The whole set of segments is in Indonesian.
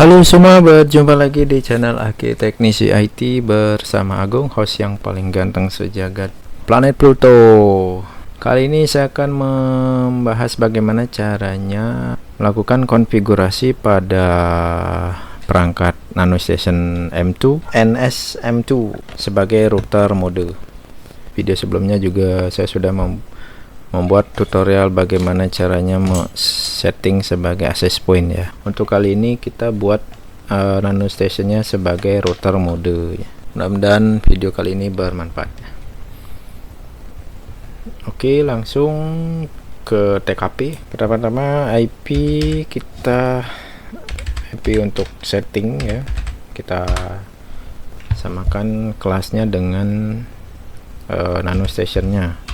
Halo semua, berjumpa lagi di channel Aki Teknisi IT bersama Agung, host yang paling ganteng sejagat planet Pluto. Kali ini saya akan membahas bagaimana caranya melakukan konfigurasi pada perangkat NanoStation M2 NS-M2 sebagai router mode. Video sebelumnya juga saya sudah membuat tutorial bagaimana caranya setting sebagai access point ya. Untuk kali ini kita buat NanoStation-nya sebagai router mode ya. Mudah-mudahan video kali ini bermanfaat ya. Oke, langsung ke TKP. Pertama-tama IP untuk setting ya. Kita samakan kelasnya dengan NanoStation-nya.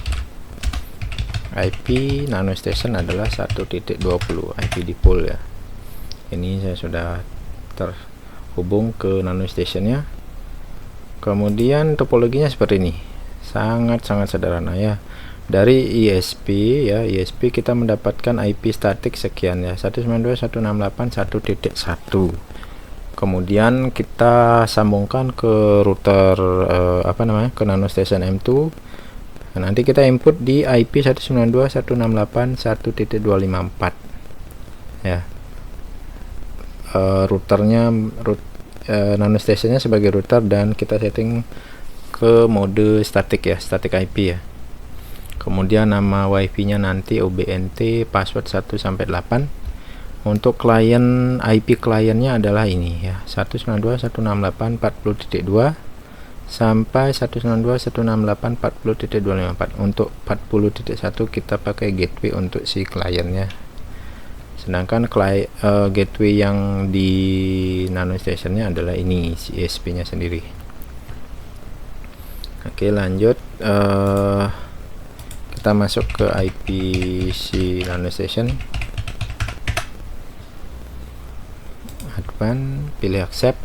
IP NanoStation adalah 1.20 IP default ya. Ini saya sudah terhubung ke NanoStation-nya. Kemudian topologinya seperti ini, sangat sederhana ya. Dari ISP ya, ISP kita mendapatkan IP statik sekian ya, 192.168.1.1. kemudian kita sambungkan ke router ke NanoStation M2. Nanti kita input di IP 192.168.1.254 ya. Routernya NanoStation-nya sebagai router, dan kita setting ke mode static ya, static IP ya. Kemudian nama WiFi-nya nanti OBNT, password 1 sampai 8. Untuk klien, IP kliennya adalah ini ya, 192.168.40.2 sampai 192.168.40.254. Untuk 40.1 kita pakai gateway untuk si kliennya, sedangkan gateway yang di NanoStation-nya adalah ini, si ISP-nya sendiri. Oke, lanjut. Kita masuk ke IP si NanoStation, advance, pilih accept.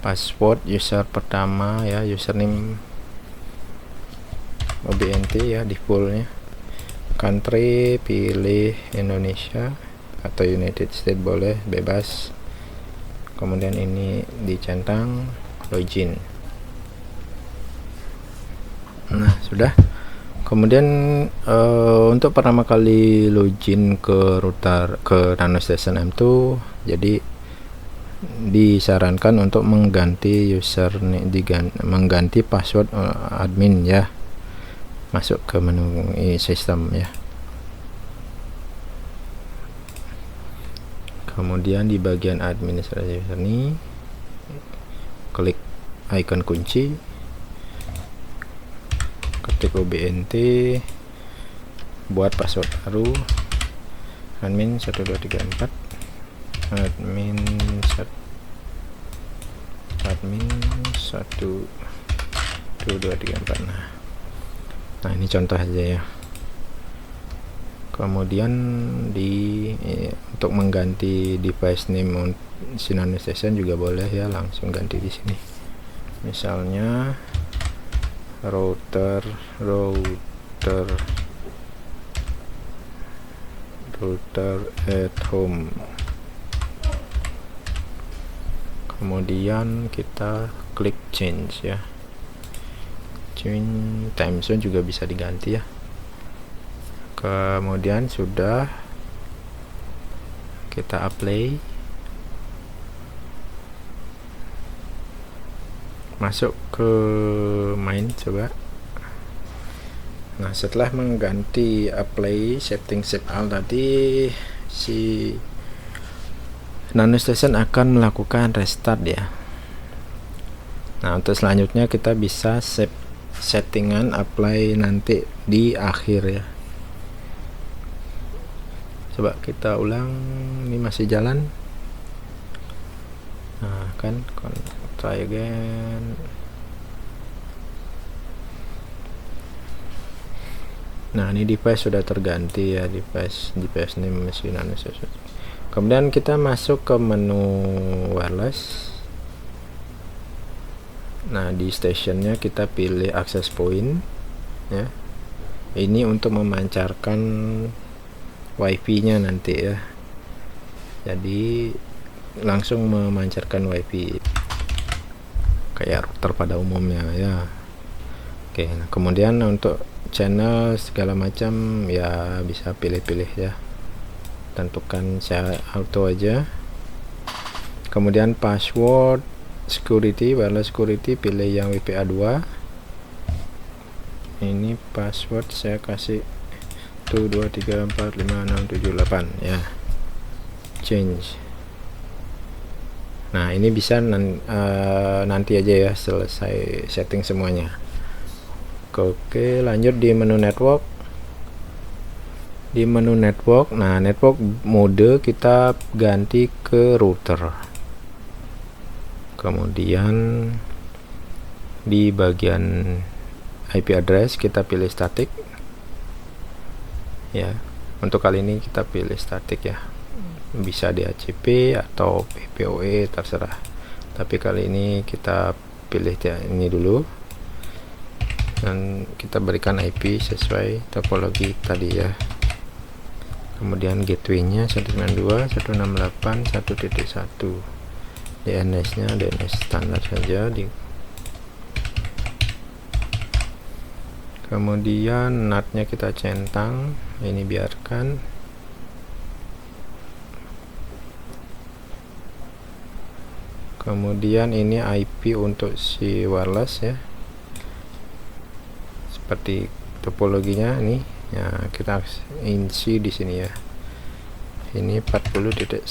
Password user pertama ya, username OBNT ya, defaultnya. Country pilih Indonesia atau United States boleh, bebas. Kemudian ini dicentang login. Nah, sudah. Kemudian untuk pertama kali login ke router ke NanoStation M2, jadi disarankan untuk mengganti mengganti password admin ya. Masuk ke menu sistem ya. Kemudian di bagian administrasi ini klik icon kunci, ketik OBNT, buat password baru, admin 1234, admin 12234. Nah ini contoh aja ya. Kemudian untuk mengganti device name si NanoStation juga boleh ya, langsung ganti di sini. Misalnya router at home. Kemudian kita klik change ya. Change time zone juga bisa diganti ya. Kemudian sudah kita apply, masuk ke main coba. Nah, setelah mengganti apply setting save all tadi, si NanoStation akan melakukan restart ya. Nah, untuk selanjutnya kita bisa save settingan apply nanti di akhir ya. Coba kita ulang, ini masih jalan. Nah kan, try again. Nah ini device sudah terganti ya, device name mesin NanoStation. Kemudian kita masuk ke menu wireless. Nah di stationnya kita pilih access point ya. Ini untuk memancarkan WiFi nya nanti ya. jadi langsung memancarkan wifi kayak router pada umumnya ya. Oke, nah kemudian untuk channel segala macam ya bisa pilih-pilih ya, tentukan saya auto aja. Kemudian password security, wireless security, pilih yang WPA 2. Ini password saya kasih 1234567 ya, change. Nah ini bisa nanti aja ya selesai setting semuanya. Oke, lanjut di menu network. Di menu network, nah network mode kita ganti ke router. Kemudian di bagian IP address kita pilih static ya. Untuk kali ini kita pilih static ya, bisa DHCP atau PPOE terserah, tapi kali ini kita pilih ini dulu dan kita berikan IP sesuai topologi tadi ya. Kemudian gateway-nya 192.168.1.1, DNS-nya DNS standar saja kemudian NAT-nya kita centang, ini biarkan. Kemudian ini IP untuk si wireless ya, seperti topologinya nih ya, kita isi di sini ya, ini 40.1.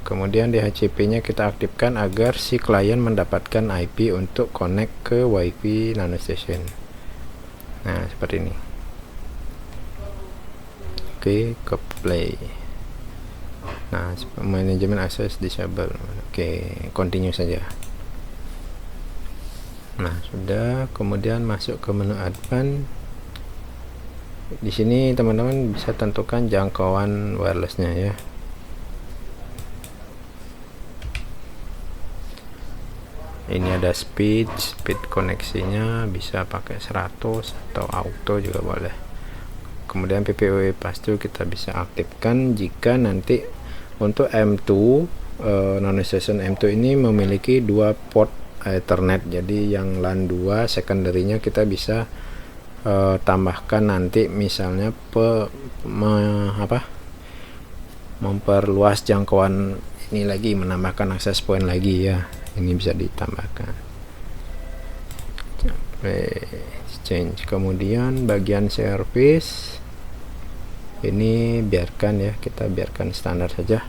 kemudian DHCP-nya kita aktifkan agar si klien mendapatkan IP untuk connect ke WiFi NanoStation. Nah seperti ini. Oke, ke play. Nah manajemen access disable. Oke, continue saja. Nah sudah, kemudian masuk ke menu advance. Di sini teman-teman bisa tentukan jangkauan wirelessnya ya. Ini ada speed koneksinya bisa pakai 100 atau auto juga boleh. Kemudian PPOE pastu kita bisa aktifkan jika nanti untuk M2 NanoStation M2 ini memiliki 2 port Ethernet, jadi yang LAN 2 secondary-nya kita bisa tambahkan nanti misalnya memperluas jangkauan ini lagi, menambahkan akses point lagi ya, ini bisa ditambahkan. Change. Kemudian bagian service ini biarkan ya, kita biarkan standar saja.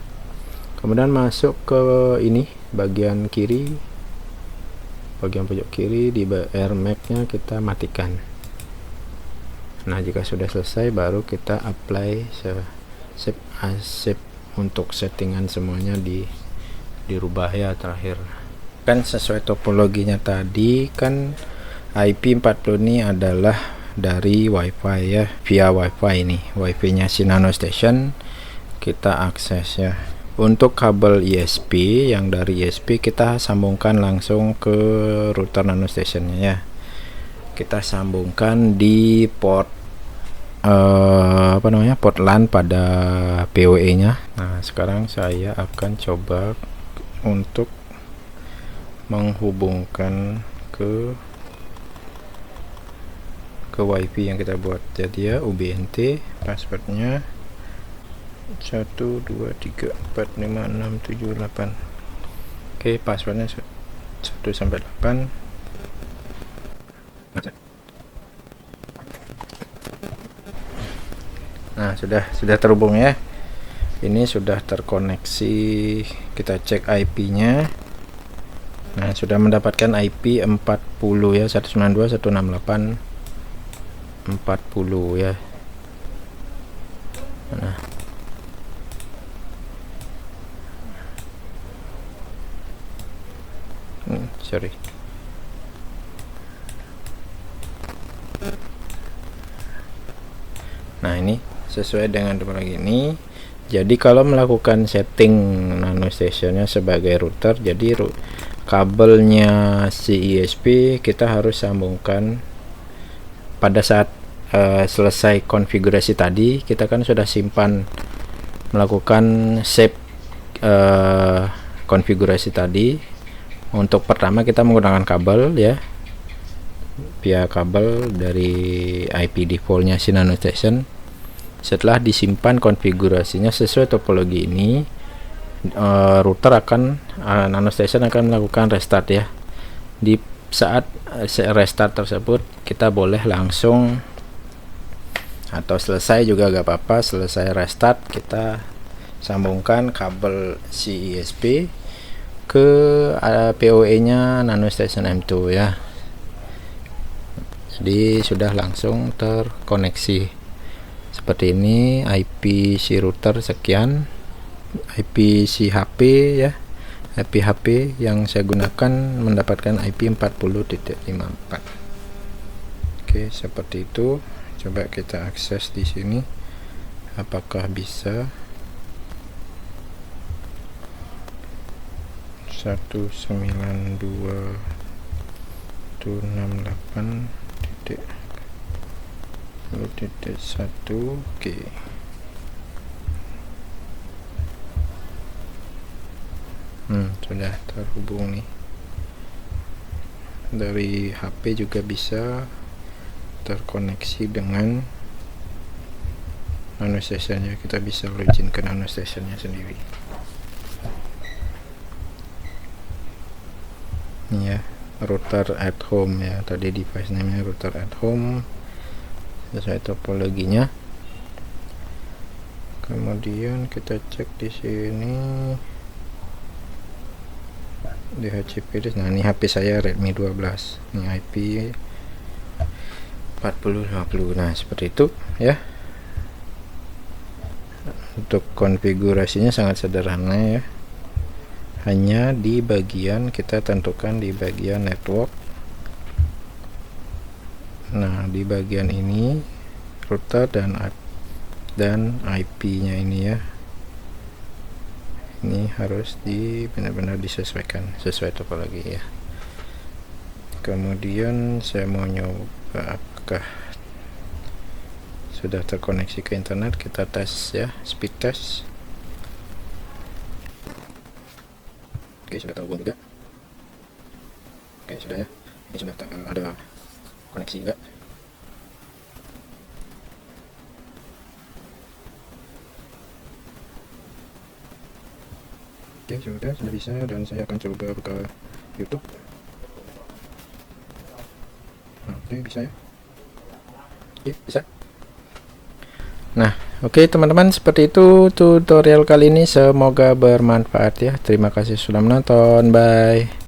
Kemudian masuk ke ini bagian kiri, bagian pojok kiri di Air Mac-nya kita matikan. Nah jika sudah selesai baru kita apply save untuk settingan semuanya dirubah ya terakhir. Kan sesuai topologinya tadi kan IP40 ini adalah dari WiFi ya, via WiFi ini, WiFi nya si NanoStation kita akses ya. Untuk kabel ISP, yang dari ISP kita sambungkan langsung ke router NanoStation ya. Kita sambungkan di port port LAN pada PoE nya. Nah sekarang saya akan coba untuk menghubungkan ke WiFi yang kita buat. Jadi ya UBNT, passwordnya 123456778. Oke, passwordnya 1 sampai 8. Nah sudah terhubung ya, ini sudah terkoneksi. Kita cek IP-nya. Nah sudah mendapatkan IP 40 ya, 192.168.40 ya. Nah sorry. Nah ini sesuai dengan topologi ini. Jadi kalau melakukan setting NanoStation-nya sebagai router, jadi kabelnya si ISP kita harus sambungkan pada saat selesai konfigurasi tadi. Kita kan sudah simpan, melakukan save konfigurasi tadi. Untuk pertama kita menggunakan kabel ya, via kabel dari IP defaultnya si NanoStation. Setelah disimpan konfigurasinya sesuai topologi ini, router akan NanoStation akan melakukan restart ya. Di saat restart tersebut kita boleh langsung, atau selesai juga gak apa-apa, selesai restart kita sambungkan kabel si ISP ke PoE nya NanoStation M2 ya. Jadi sudah langsung terkoneksi seperti ini. IP si router sekian, IP si HP ya, IP HP yang saya gunakan mendapatkan IP 40.54. Oke, seperti itu. Coba kita akses di sini, apakah bisa. 192.168.1. Oke. Sudah terhubung nih. Dari HP juga bisa terkoneksi dengan NanoStation-nya. Kita bisa login ke NanoStation-nya sendiri. Ini ya, router at home ya, tadi device namanya router at home sesuai topologinya. Kemudian kita cek di sini DHCP. Nah, ini HP saya Redmi 12, ini IP 4050. Nah, seperti itu ya. Untuk konfigurasinya sangat sederhana ya, hanya di bagian kita tentukan di bagian network. Nah, di bagian ini router dan IP-nya ini ya, ini harus benar-benar disesuaikan sesuai topologi ya. Kemudian saya mau nyoba apakah sudah terkoneksi ke internet. Kita tes ya, speed test. Oke, sudah terhubung juga. Oke, sudah ya. Ini sudah ada koneksi juga. Oke, sudah bisa, dan saya akan coba buka YouTube. Oke, bisa ya. Oke, bisa. Nah, oke teman-teman, seperti itu tutorial kali ini, semoga bermanfaat ya. Terima kasih sudah menonton, bye.